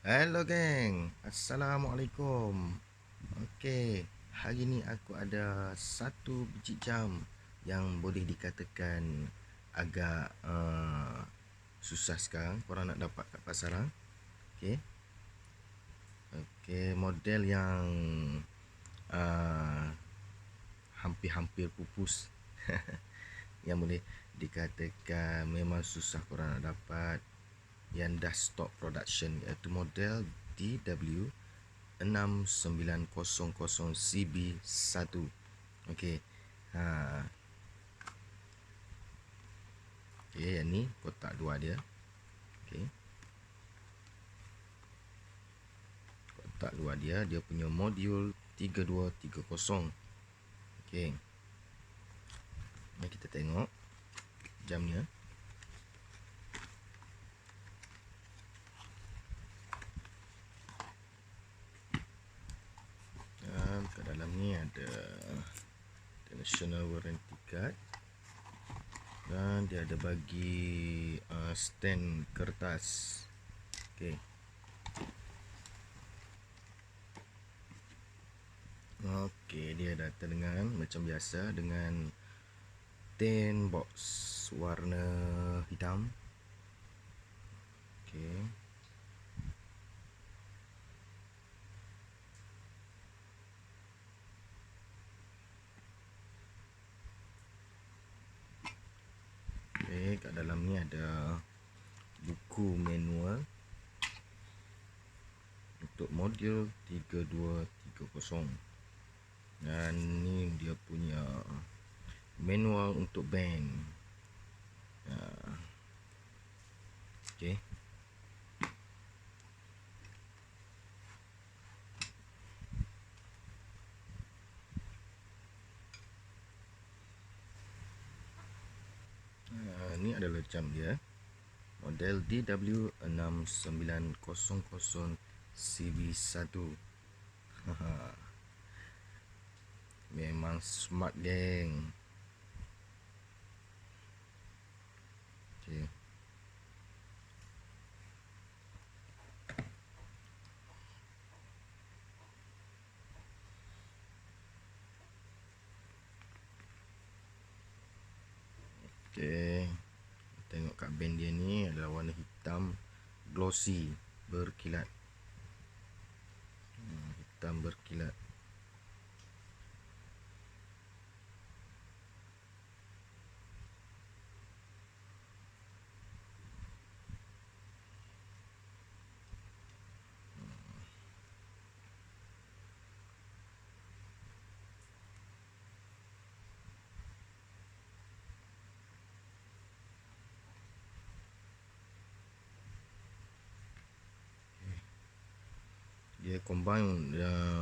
Hello geng, Assalamualaikum. Okey, hari ni aku ada satu biji jam yang boleh dikatakan agak susah sekarang korang nak dapat kat pasaran. Okey. Okey, model yang uh, hampir-hampir pupus. Yang boleh dikatakan memang susah korang nak dapat, yang dah stop production, iaitu model DW6900CB1. Okey. Okey, yang ni kotak luar dia. Okey. Kotak luar dia punya modul 3230. Okey. Mari kita tengok jamnya. Kat dalam ni ada national warranty card, dan dia ada bagi stand kertas. Okey. Okey, dia datang dengan macam biasa dengan tin box warna hitam. Okey. Okey, kat dalam ni ada buku manual untuk modul 3230. Dan ni dia punya manual untuk band. Okey. Ni adalah jam dia. Model DW6900CB1. Memang smart geng. Okay. Okay. Tengok kat band dia ni adalah warna hitam glossy, berkilat. Hitam berkilat. Dia combine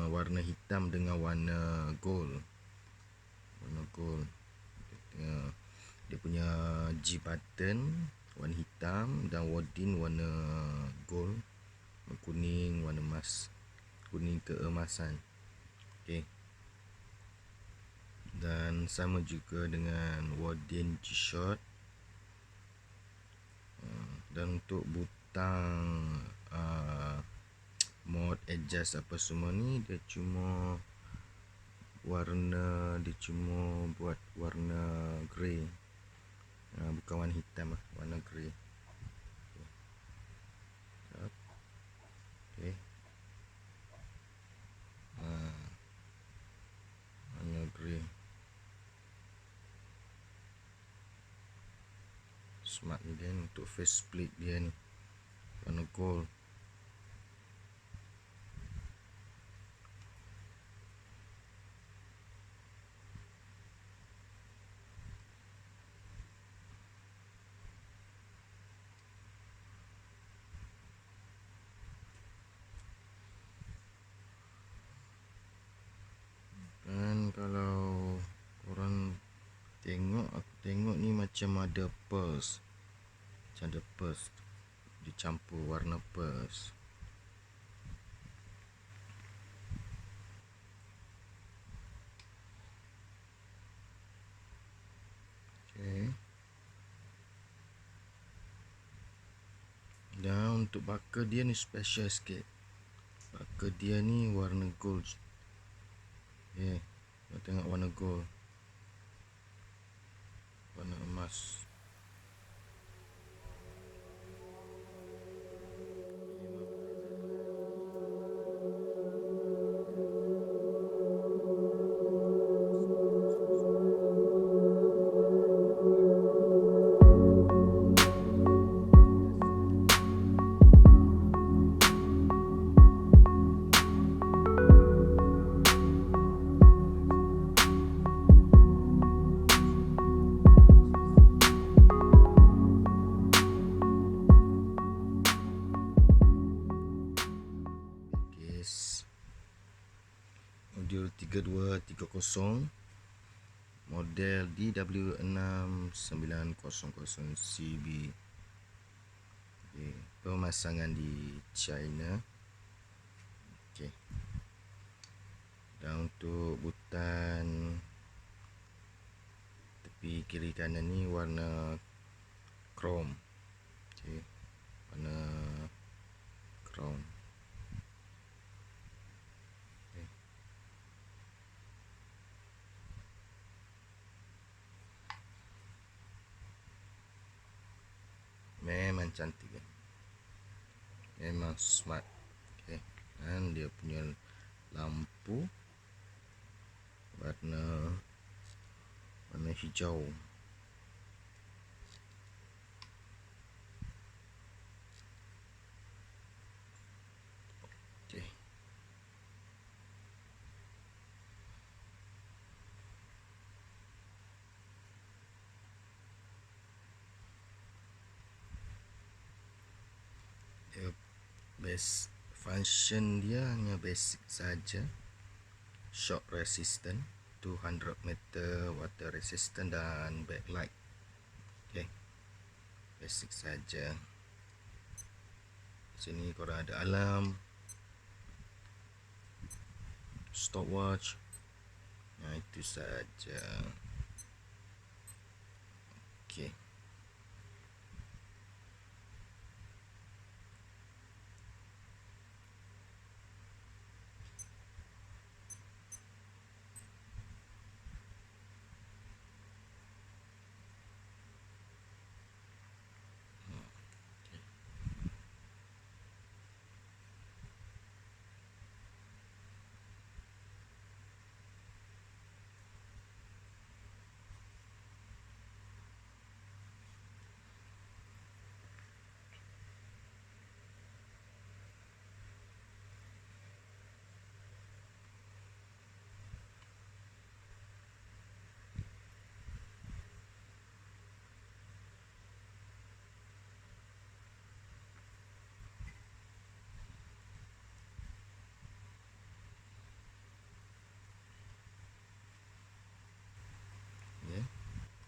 warna hitam dengan warna gold. Warna gold. Dia punya G button warna hitam dan wording warna gold, kuning, warna emas, kuning keemasan. Okey. Dan sama juga dengan wording G-Shock. Dan untuk butang mode adjust apa semua ni, dia cuma buat warna grey, bukan warna hitam lah, warna grey. Okay. Warna grey. Smart ni dia ni, untuk face split dia ni warna gold. Dan kalau korang tengok, aku tengok ni macam ada pearls. Macam ada pearls, dicampur warna pearls. Okay. Dan untuk bakar dia ni special sikit. Bakar dia ni warna gold. Kita tengok warna gold, warna emas. Modul 3230, model DW6900CB. Pemasangan di China. Dan untuk butan tepi kiri kanan ni warna chrome. Warna chrome. Memang cantik kan? Memang smart. Dan dia punya lampu warna hijau. Base function dia hanya basic saja. Shock resistant, 200 meter, water resistant dan backlight. Basic saja. Sini korang ada alarm, stopwatch. Itu saja.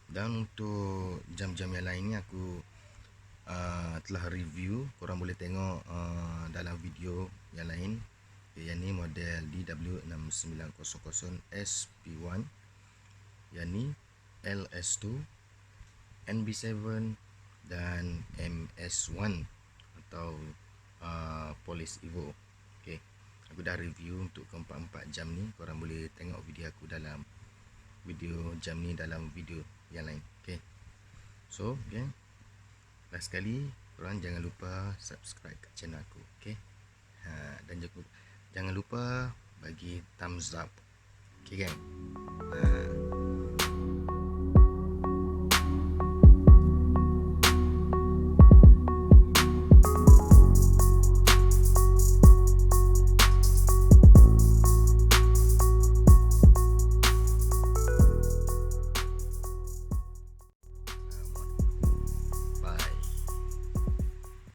Dan untuk jam-jam yang lain ni aku telah review. Korang boleh tengok dalam video yang lain. Yang ni model DW6900SP1, yang ni LS2, NB7 dan MS1 atau Police Evo. Aku dah review untuk keempat-empat jam ni. Korang boleh tengok video aku dalam video jam ni dalam video yang lain. So last sekali, korang jangan lupa subscribe kat channel aku. Dan jangan lupa bagi thumbs up. Gang.